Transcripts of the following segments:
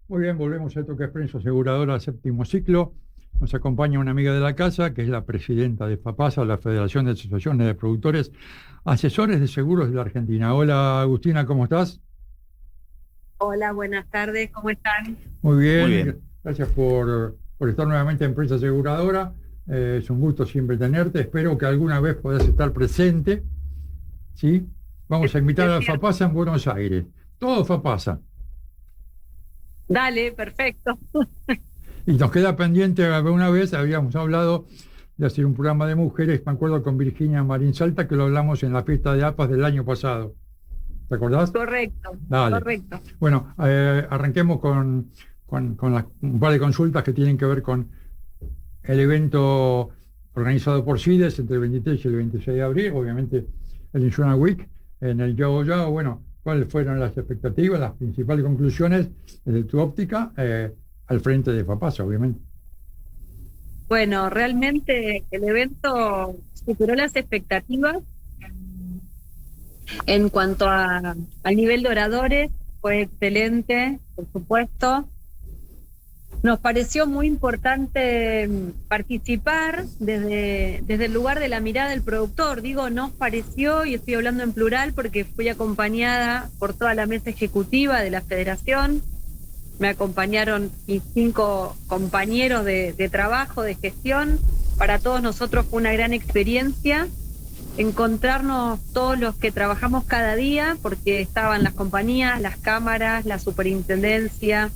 Muy bien, volvemos a Toque Expreso Aseguradora séptimo ciclo. Nos acompaña una amiga de la casa, que es la presidenta de FAPASA, la Federación de Asociaciones de Productores Asesores de Seguros de la Argentina. Hola Agustina, ¿cómo estás? Hola, buenas tardes, ¿cómo están? Muy Muy bien, bien. gracias por estar nuevamente en Prensa Aseguradora. Es un gusto siempre tenerte. Espero que alguna vez puedas estar presente, ¿sí? Vamos a invitar Es a cierto. FAPASA en Buenos Aires. Todo FAPASA. Dale, perfecto. Y nos queda pendiente, una vez habíamos hablado de hacer un programa de mujeres, me acuerdo con Virginia Marín Salta, que lo hablamos en la fiesta de APAS del año pasado. ¿Te acordás? Correcto, Dale. correcto. Bueno, arranquemos con un par de consultas que tienen que ver con el evento organizado por CIDES entre el 23 y el 26 de abril, obviamente el Insurance Week, en el Yao Yao. Bueno, ¿cuáles fueron las expectativas, las principales conclusiones desde tu óptica al frente de FAPASA, obviamente? Bueno, realmente el evento superó las expectativas en cuanto al nivel de oradores, fue excelente, por supuesto. Nos pareció muy importante participar desde el lugar de la mirada del productor. Digo, nos pareció, y estoy hablando en plural porque fui acompañada por toda la mesa ejecutiva de la federación. Me acompañaron mis 5 compañeros de trabajo, de gestión. Para todos nosotros fue una gran experiencia encontrarnos todos los que trabajamos cada día, porque estaban las compañías, las cámaras, la superintendencia,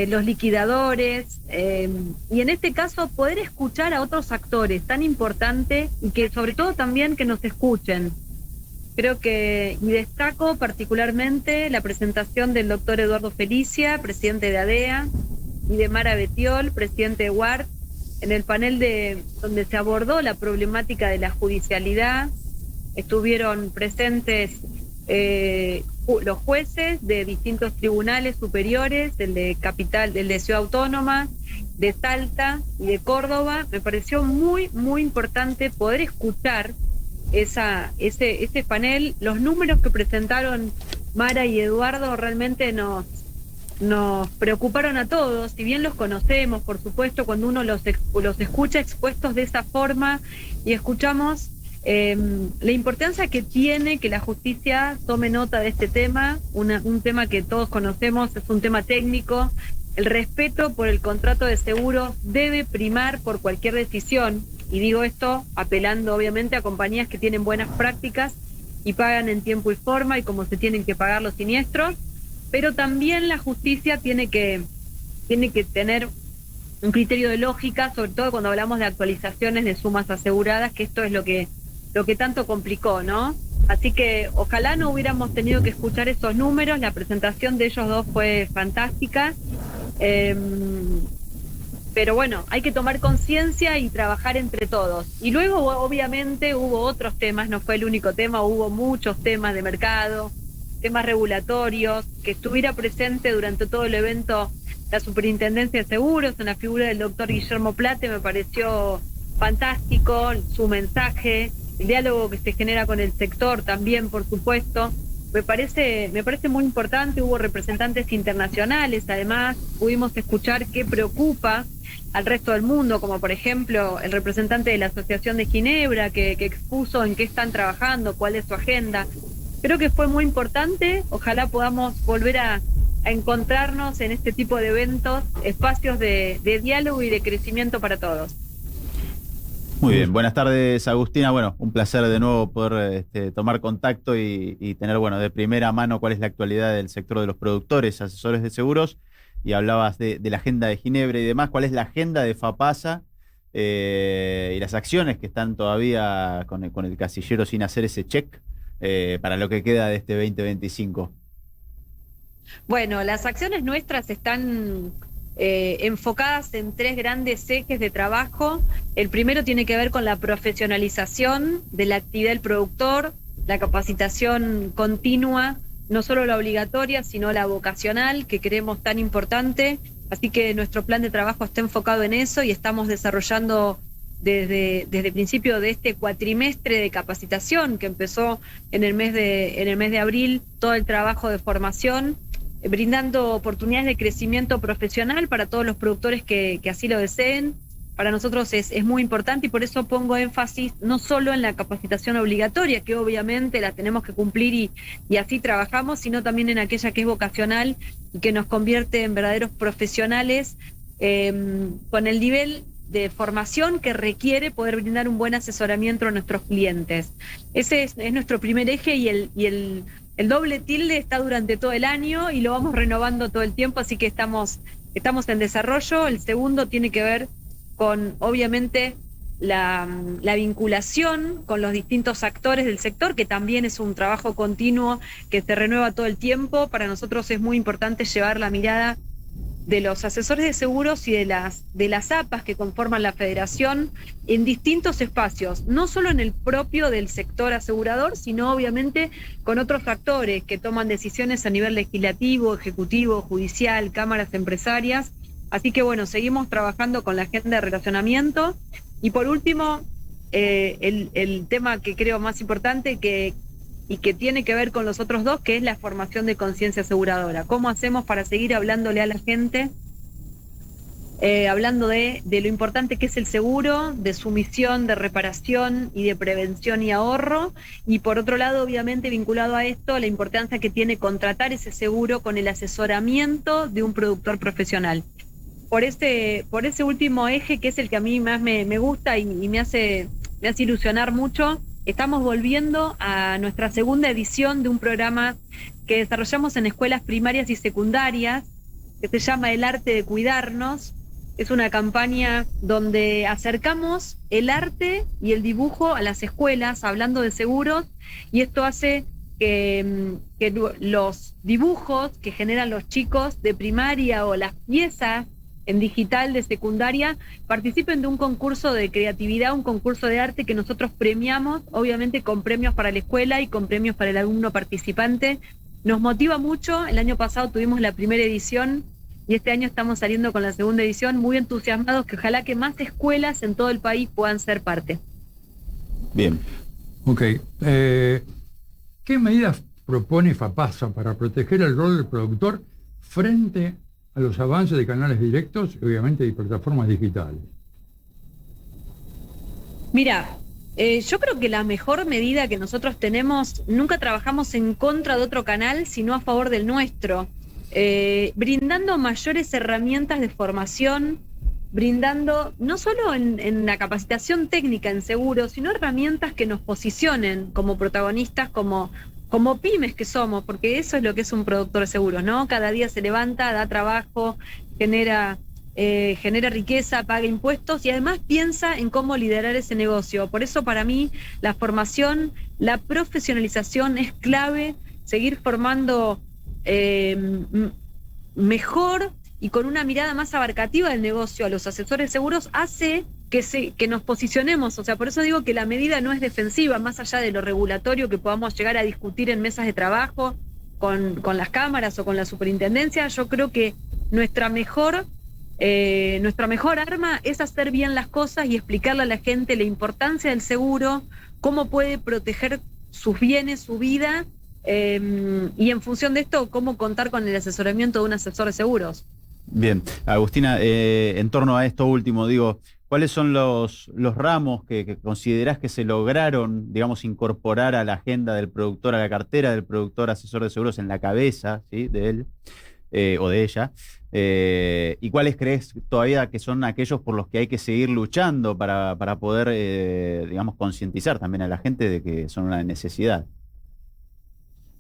los liquidadores, y en este caso poder escuchar a otros actores tan importantes y que sobre todo también que nos escuchen. Creo que, y destaco particularmente la presentación del doctor Eduardo Felicia, presidente de ADEA, y de Mara Betiol, presidente de WART, en el panel donde se abordó la problemática de la judicialidad. Estuvieron presentes los jueces de distintos tribunales superiores, el de Capital, el de Ciudad Autónoma, de Salta y de Córdoba. Me pareció muy, muy importante poder escuchar ese panel. Los números que presentaron Mara y Eduardo realmente nos preocuparon a todos, si bien los conocemos, por supuesto, cuando uno los escucha expuestos de esa forma y escuchamos la importancia que tiene que la justicia tome nota de este tema, un tema que todos conocemos, es un tema técnico. El respeto por el contrato de seguro debe primar por cualquier decisión, y digo esto apelando obviamente a compañías que tienen buenas prácticas y pagan en tiempo y forma y como se tienen que pagar los siniestros, pero también la justicia tiene que tener un criterio de lógica, sobre todo cuando hablamos de actualizaciones de sumas aseguradas, que esto es lo que tanto complicó, ¿no? Así que ojalá no hubiéramos tenido que escuchar esos números. La presentación de ellos dos fue fantástica, pero bueno, hay que tomar conciencia y trabajar entre todos. Y luego obviamente hubo otros temas, no fue el único tema, hubo muchos temas de mercado, temas regulatorios, que estuviera presente durante todo el evento la Superintendencia de Seguros, en la figura del doctor Guillermo Plate, me pareció fantástico, su mensaje, el diálogo que se genera con el sector también, por supuesto, me parece muy importante. Hubo representantes internacionales, además, pudimos escuchar qué preocupa al resto del mundo, como por ejemplo el representante de la Asociación de Ginebra, que expuso en qué están trabajando, cuál es su agenda. Creo que fue muy importante. Ojalá podamos volver a encontrarnos en este tipo de eventos, espacios de diálogo y de crecimiento para todos. Muy bien, buenas tardes Agustina. Bueno, un placer de nuevo poder tomar contacto y tener, bueno, de primera mano cuál es la actualidad del sector de los productores, asesores de seguros, y hablabas de la agenda de Ginebra y demás. ¿Cuál es la agenda de FAPASA y las acciones que están todavía con el casillero sin hacer ese check para lo que queda de este 2025? Bueno, las acciones nuestras están enfocadas en 3 grandes ejes de trabajo. El primero tiene que ver con la profesionalización de la actividad del productor, la capacitación continua, no solo la obligatoria, sino la vocacional, que creemos tan importante. Así que nuestro plan de trabajo está enfocado en eso y estamos desarrollando desde el principio de este cuatrimestre de capacitación que empezó en el mes de abril, todo el trabajo de formación brindando oportunidades de crecimiento profesional para todos los productores que así lo deseen. Para nosotros es muy importante y por eso pongo énfasis no solo en la capacitación obligatoria, que obviamente la tenemos que cumplir y así trabajamos, sino también en aquella que es vocacional y que nos convierte en verdaderos profesionales con el nivel de formación que requiere poder brindar un buen asesoramiento a nuestros clientes. Ese es nuestro primer eje y el doble tilde está durante todo el año y lo vamos renovando todo el tiempo, así que estamos en desarrollo. El segundo tiene que ver con, obviamente, la vinculación con los distintos actores del sector, que también es un trabajo continuo que se renueva todo el tiempo. Para nosotros es muy importante llevar la mirada de los asesores de seguros y de las APAs que conforman la federación en distintos espacios, no solo en el propio del sector asegurador, sino obviamente con otros actores que toman decisiones a nivel legislativo, ejecutivo, judicial, cámaras empresarias. Así que bueno, seguimos trabajando con la agenda de relacionamiento. Y por último, el tema que creo más importante y que tiene que ver con los otros dos, que es la formación de conciencia aseguradora. ¿Cómo hacemos para seguir hablándole a la gente, hablando de lo importante que es el seguro, de su misión de reparación y de prevención y ahorro? Y por otro lado, obviamente vinculado a esto, la importancia que tiene contratar ese seguro con el asesoramiento de un productor profesional. Por ese último eje, que es el que a mí más me gusta y me hace ilusionar mucho, estamos volviendo a nuestra segunda edición de un programa que desarrollamos en escuelas primarias y secundarias, que se llama El Arte de Cuidarnos. Es una campaña donde acercamos el arte y el dibujo a las escuelas, hablando de seguros, y esto hace que los dibujos que generan los chicos de primaria o las piezas en digital de secundaria participen de un concurso de creatividad, un concurso de arte que nosotros premiamos, obviamente con premios para la escuela y con premios para el alumno participante. Nos motiva mucho. El año pasado tuvimos la primera edición y este año estamos saliendo con la segunda edición, muy entusiasmados, que ojalá que más escuelas en todo el país puedan ser parte. Bien. Ok. ¿Qué medidas propone FAPASA para proteger el rol del productor frente a los avances de canales directos y obviamente de plataformas digitales? Mira, yo creo que la mejor medida que nosotros tenemos, nunca trabajamos en contra de otro canal, sino a favor del nuestro, brindando mayores herramientas de formación, brindando no solo en la capacitación técnica en seguros, sino herramientas que nos posicionen como protagonistas, como pymes que somos, porque eso es lo que es un productor de seguros, ¿no? Cada día se levanta, da trabajo, genera riqueza, paga impuestos y además piensa en cómo liderar ese negocio. Por eso para mí la formación, la profesionalización es clave, seguir formando mejor y con una mirada más abarcativa del negocio a los asesores seguros hace que nos posicionemos. O sea, por eso digo que la medida no es defensiva, más allá de lo regulatorio que podamos llegar a discutir en mesas de trabajo con las cámaras o con la superintendencia. Yo creo que nuestra mejor arma es hacer bien las cosas y explicarle a la gente la importancia del seguro, cómo puede proteger sus bienes, su vida, y en función de esto, cómo contar con el asesoramiento de un asesor de seguros. Bien, Agustina, en torno a esto último, digo, ¿cuáles son los ramos que considerás que se lograron, digamos, incorporar a la agenda del productor, a la cartera del productor asesor de seguros en la cabeza, ¿sí?, de él o de ella? ¿Y cuáles crees todavía que son aquellos por los que hay que seguir luchando para poder, digamos, concientizar también a la gente de que son una necesidad?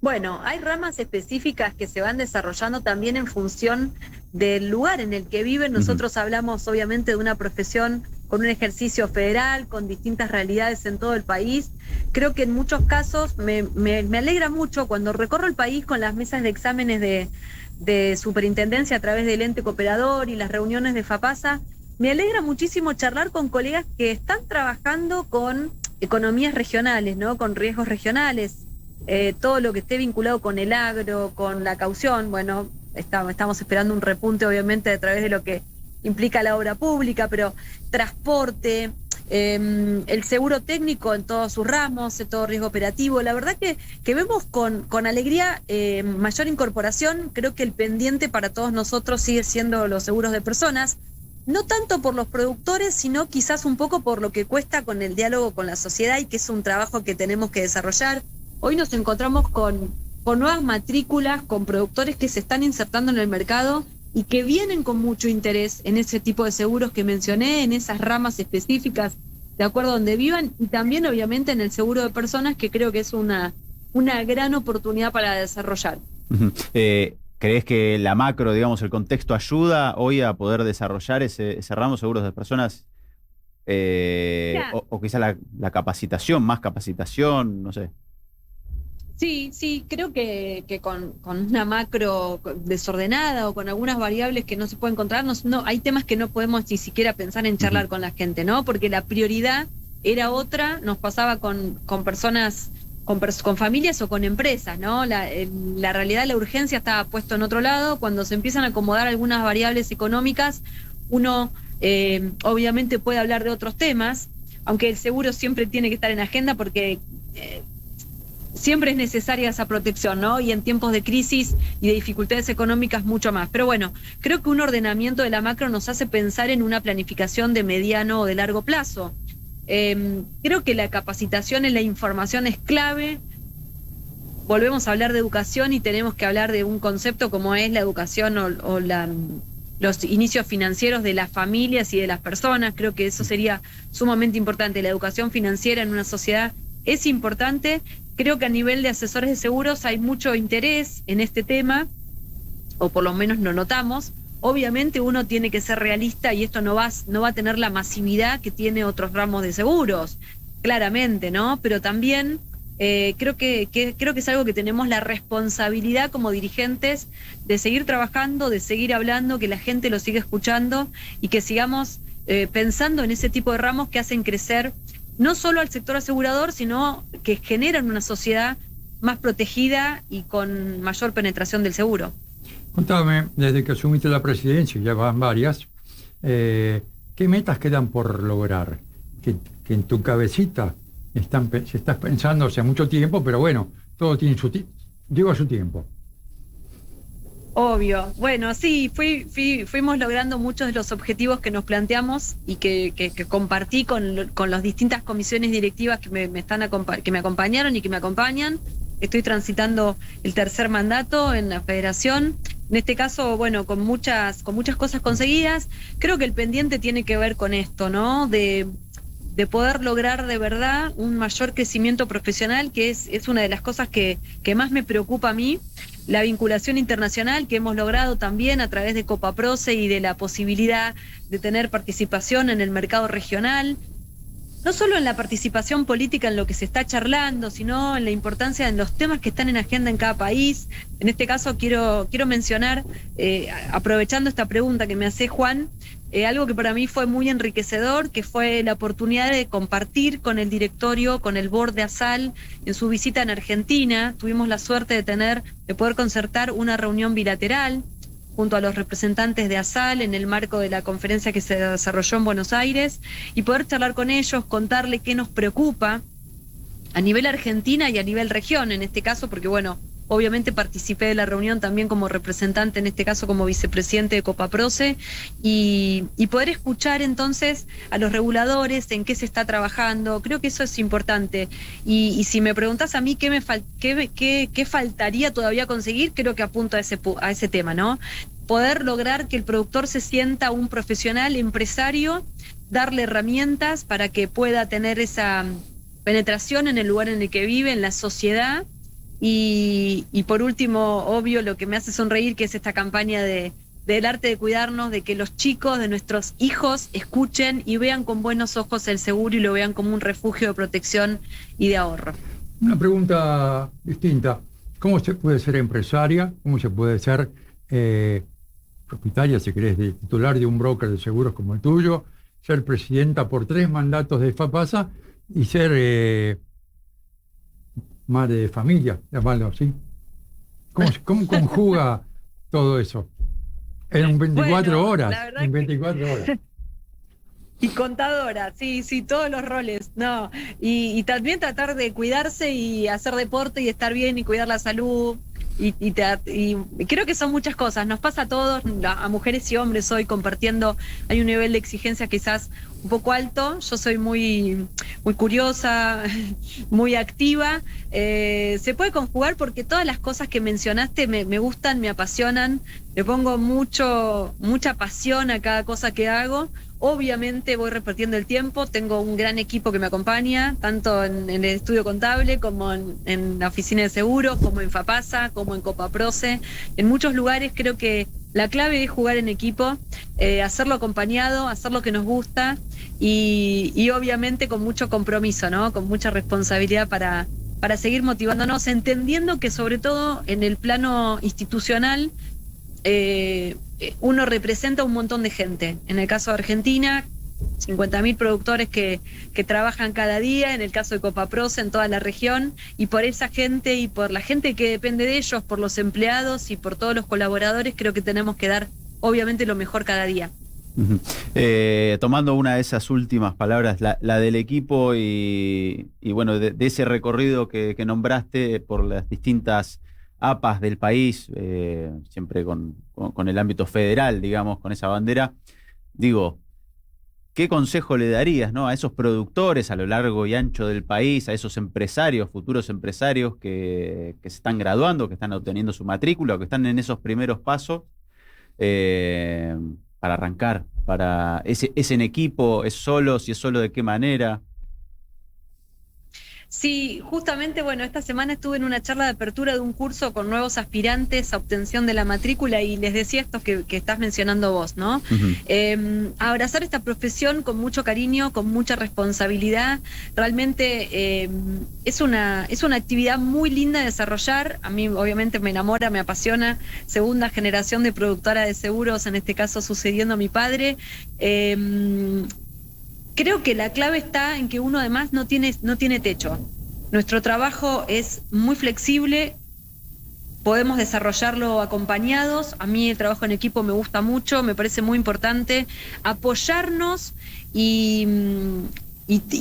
Bueno, hay ramas específicas que se van desarrollando también en función del lugar en el que viven. Nosotros hablamos obviamente de una profesión con un ejercicio federal, con distintas realidades en todo el país. Creo que en muchos casos me alegra mucho cuando recorro el país con las mesas de exámenes de superintendencia a través del ente cooperador y las reuniones de FAPASA. Me alegra muchísimo charlar con colegas que están trabajando con economías regionales, ¿no?, con riesgos regionales. Todo lo que esté vinculado con el agro, con la caución, bueno, estamos esperando un repunte obviamente a través de lo que implica la obra pública, pero transporte, el seguro técnico en todos sus ramos, en todo riesgo operativo. La verdad que vemos con alegría mayor incorporación. Creo que el pendiente para todos nosotros sigue siendo los seguros de personas, no tanto por los productores, sino quizás un poco por lo que cuesta con el diálogo con la sociedad, y que es un trabajo que tenemos que desarrollar. Hoy nos encontramos con nuevas matrículas, con productores que se están insertando en el mercado y que vienen con mucho interés en ese tipo de seguros que mencioné, en esas ramas específicas, de acuerdo a donde vivan, y también obviamente en el seguro de personas, que creo que es una gran oportunidad para desarrollar. Uh-huh. ¿Crees que la macro, digamos, el contexto ayuda hoy a poder desarrollar ese ramo de seguros de personas? O quizá la capacitación, más capacitación, no sé. Sí, creo que con una macro desordenada o con algunas variables que no se pueden controlar, no, hay temas que no podemos ni siquiera pensar en charlar con la gente, ¿no? Porque la prioridad era otra, nos pasaba con personas, con familias o con empresas, ¿no? La realidad, la urgencia estaba puesto en otro lado. Cuando se empiezan a acomodar algunas variables económicas, uno obviamente puede hablar de otros temas, aunque el seguro siempre tiene que estar en agenda porque siempre es necesaria esa protección, ¿no? Y en tiempos de crisis y de dificultades económicas mucho más. Pero bueno, creo que un ordenamiento de la macro nos hace pensar en una planificación de mediano o de largo plazo. Creo que la capacitación en la información es clave. Volvemos a hablar de educación y tenemos que hablar de un concepto como es la educación o los inicios financieros de las familias y de las personas. Creo que eso sería sumamente importante. La educación financiera en una sociedad es importante. Creo que a nivel de asesores de seguros hay mucho interés en este tema, o por lo menos lo notamos. Obviamente uno tiene que ser realista y esto no va a tener la masividad que tiene otros ramos de seguros, claramente, ¿no? Pero también creo que es algo que tenemos la responsabilidad como dirigentes de seguir trabajando, de seguir hablando, que la gente lo siga escuchando y que sigamos pensando en ese tipo de ramos que hacen crecer no solo al sector asegurador, sino que generan una sociedad más protegida y con mayor penetración del seguro. Contame, desde que asumiste la presidencia, ya van varias, ¿qué metas quedan por lograr? Que en tu cabecita se estás pensando hace mucho tiempo, pero bueno, todo tiene lleva su tiempo. Obvio. Bueno, sí, fuimos logrando muchos de los objetivos que nos planteamos y que compartí con las distintas comisiones directivas que me acompañaron y que me acompañan. Estoy transitando el tercer mandato en la federación. En este caso, bueno, con muchas cosas conseguidas. Creo que el pendiente tiene que ver con esto, ¿no? De poder lograr de verdad un mayor crecimiento profesional, que es una de las cosas que más me preocupa a mí. La vinculación internacional que hemos logrado también a través de Copaproce y de la posibilidad de tener participación en el mercado regional, no solo en la participación política en lo que se está charlando, sino en la importancia en los temas que están en agenda en cada país. En este caso quiero mencionar, aprovechando esta pregunta que me hace Juan, algo que para mí fue muy enriquecedor, que fue la oportunidad de compartir con el directorio, con el board de ASAL, en su visita en Argentina. Tuvimos la suerte de poder concertar una reunión bilateral junto a los representantes de ASAL en el marco de la conferencia que se desarrolló en Buenos Aires, y poder charlar con ellos, contarle qué nos preocupa a nivel Argentina y a nivel región, en este caso, porque bueno, obviamente participé de la reunión también como representante, en este caso como vicepresidente de Copaproce, y poder escuchar entonces a los reguladores en qué se está trabajando. Creo que eso es importante. Y si me preguntás a mí qué faltaría todavía conseguir, creo que apunto a ese tema, ¿no? Poder lograr que el productor se sienta un profesional empresario, darle herramientas para que pueda tener esa penetración en el lugar en el que vive, en la sociedad. Y por último, obvio, lo que me hace sonreír, que es esta campaña del arte de cuidarnos, de que los chicos de nuestros hijos escuchen y vean con buenos ojos el seguro y lo vean como un refugio de protección y de ahorro. Una pregunta distinta. ¿Cómo se puede ser empresaria? ¿Cómo se puede ser propietaria, si querés, de titular de un broker de seguros como el tuyo, ser presidenta por 3 mandatos de FAPASA y ser madre de familia, llamarlo así? ¿Cómo conjuga todo eso? En 24 horas. En 24 horas. Y contadora, sí, todos los roles, no. Y también tratar de cuidarse y hacer deporte y estar bien y cuidar la salud. Y creo que son muchas cosas, nos pasa a todos, a mujeres y hombres hoy compartiendo, hay un nivel de exigencia quizás un poco alto, yo soy muy curiosa, muy activa, se puede conjugar porque todas las cosas que mencionaste me gustan, me apasionan, le pongo mucha pasión a cada cosa que hago. Obviamente voy repartiendo el tiempo, tengo un gran equipo que me acompaña, tanto en el estudio contable como en la oficina de seguros, como en FAPASA, como en Copaproce. En muchos lugares creo que la clave es jugar en equipo, hacerlo acompañado, hacer lo que nos gusta y obviamente con mucho compromiso, ¿no? Con mucha responsabilidad para seguir motivándonos, entendiendo que sobre todo en el plano institucional uno representa un montón de gente. En el caso de Argentina, 50.000 productores que trabajan cada día, en el caso de Copaproce en toda la región, y por esa gente y por la gente que depende de ellos, por los empleados y por todos los colaboradores, creo que tenemos que dar obviamente lo mejor cada día. Uh-huh. Tomando una de esas últimas palabras, la del equipo y bueno, de ese recorrido que nombraste por las distintas APAs del país, siempre con el ámbito federal, digamos, con esa bandera, digo, ¿qué consejo le darías, ¿no?, a esos productores a lo largo y ancho del país, a esos empresarios, futuros empresarios que se están graduando, que están obteniendo su matrícula, que están en esos primeros pasos para arrancar? ¿Es en equipo, es solo? Si es solo, ¿de qué manera? Sí, justamente, bueno, esta semana estuve en una charla de apertura de un curso con nuevos aspirantes a obtención de la matrícula y les decía esto que estás mencionando vos, ¿no? Uh-huh. Abrazar esta profesión con mucho cariño, con mucha responsabilidad, realmente es una actividad muy linda de desarrollar. A mí obviamente me enamora, me apasiona, segunda generación de productora de seguros, en este caso sucediendo a mi padre. Creo que la clave está en que uno además no tiene techo. Nuestro trabajo es muy flexible, podemos desarrollarlo acompañados. A mí el trabajo en equipo me gusta mucho, me parece muy importante apoyarnos y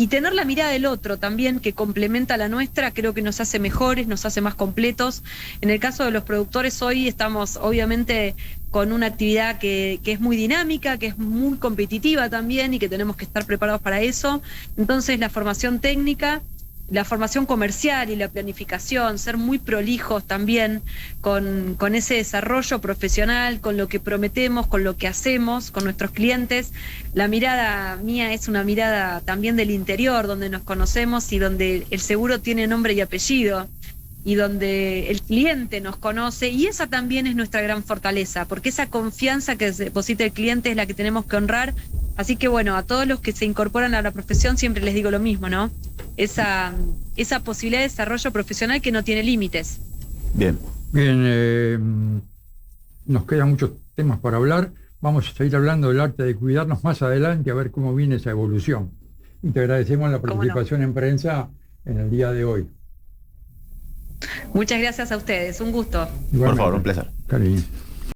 tener la mirada del otro también, que complementa la nuestra. Creo que nos hace mejores, nos hace más completos. En el caso de los productores, hoy estamos obviamente con una actividad que es muy dinámica, que es muy competitiva también y que tenemos que estar preparados para eso. Entonces la formación técnica, la formación comercial y la planificación, ser muy prolijos también con ese desarrollo profesional, con lo que prometemos, con lo que hacemos, con nuestros clientes. La mirada mía es una mirada también del interior, donde nos conocemos y donde el seguro tiene nombre y apellido, y donde el cliente nos conoce, y esa también es nuestra gran fortaleza, porque esa confianza que deposita el cliente es la que tenemos que honrar. Así que bueno, a todos los que se incorporan a la profesión siempre les digo lo mismo, ¿no? Esa posibilidad de desarrollo profesional que no tiene límites. Bien, nos quedan muchos temas por hablar. Vamos a seguir hablando del arte de cuidarnos más adelante, a ver cómo viene esa evolución. Y te agradecemos la participación en prensa en el día de hoy. Muchas gracias a ustedes, un gusto. Igualmente. Por favor, un placer. Cariño.